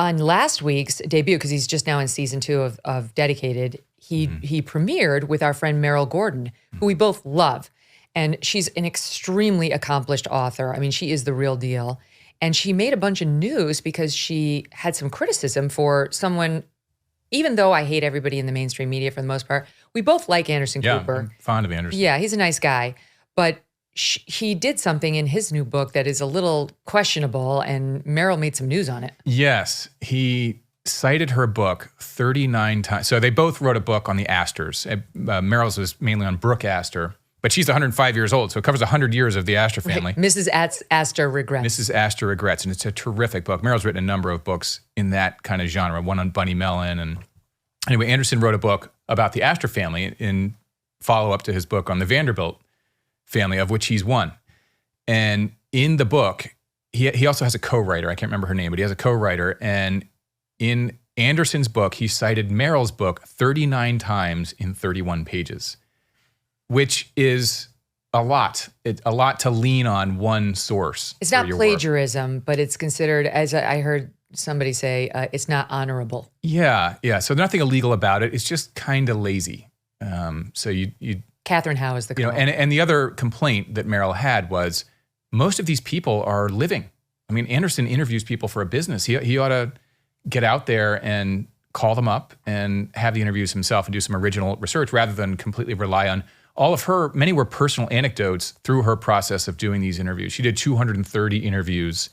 on last week's debut, because he's just now in season 2 of Dedicated, he premiered with our friend Meryl Gordon, who we both love. And she's an extremely accomplished author. I mean, she is the real deal. And she made a bunch of news because she had some criticism for someone, even though I hate everybody in the mainstream media for the most part, we both like Anderson Cooper. I'm fond of Anderson. Yeah, he's a nice guy. But he did something in his new book that is a little questionable, and Meryl made some news on it. Yes, he cited her book 39 times. So they both wrote a book on the Astors. Meryl's was mainly on Brooke Astor, but she's 105 years old, so it covers 100 years of the Astor family. Right. Mrs. Astor Regrets. Mrs. Astor Regrets, and it's a terrific book. Meryl's written a number of books in that kind of genre, one on Bunny Mellon. And anyway, Anderson wrote a book about the Astor family in follow-up to his book on the Vanderbilt family, of which he's one. And in the book, he also has a co-writer. I can't remember her name, but he has a co-writer. And in Anderson's book, he cited Meryl's book 39 times in 31 pages, which is a lot to lean on one source. It's not plagiarism, but it's considered, as I heard somebody say, it's not honorable. Yeah. So nothing illegal about it. It's just kind of lazy. So you Catherine Howe is the you know, and the other complaint that Meryl had was most of these people are living. I mean, Anderson interviews people for a business. He ought to get out there and call them up and have the interviews himself and do some original research rather than completely rely on all of her. Many were personal anecdotes through her process of doing these interviews. She did 230 interviews,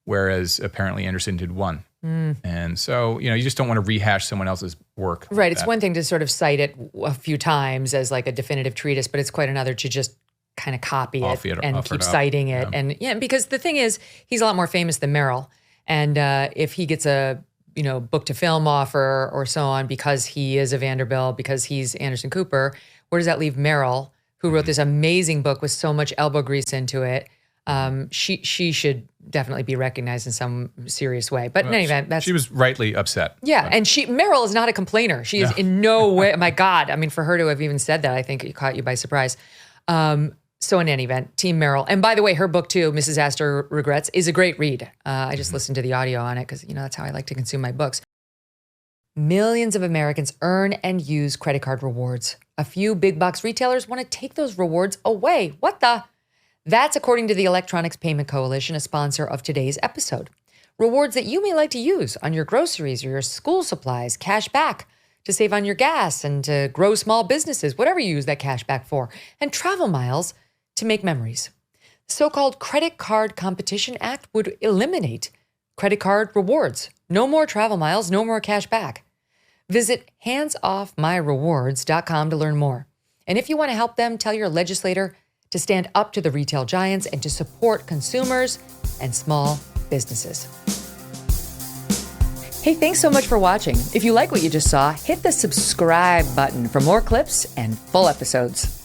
whereas apparently Anderson did 1. And so, you just don't want to rehash someone else's work. Right. It's one thing to sort of cite it a few times as like a definitive treatise, but it's quite another to just kind of copy it and keep citing it. And because the thing is, he's a lot more famous than Meryl. And if he gets a, book to film offer or so on because he is a Vanderbilt, because he's Anderson Cooper, where does that leave Meryl, who wrote this amazing book with so much elbow grease into it? She should definitely be recognized in some serious way. But in any event, she was rightly upset. Yeah, and Meryl is not a complainer. She is in no way. My God, I mean, for her to have even said that, I think it caught you by surprise. So in any event, Team Meryl. And by the way, her book too, Mrs. Astor Regrets, is a great read. I just listened to the audio on it because that's how I like to consume my books. Millions of Americans earn and use credit card rewards. A few big box retailers want to take those rewards away. What the? That's according to the Electronics Payment Coalition, a sponsor of today's episode. Rewards that you may like to use on your groceries or your school supplies, cash back to save on your gas and to grow small businesses, whatever you use that cash back for, and travel miles to make memories. The so-called Credit Card Competition Act would eliminate credit card rewards. No more travel miles, no more cash back. Visit handsoffmyrewards.com to learn more. And if you want to help them, tell your legislator to stand up to the retail giants and to support consumers and small businesses. Hey, thanks so much for watching. If you like what you just saw, hit the subscribe button for more clips and full episodes.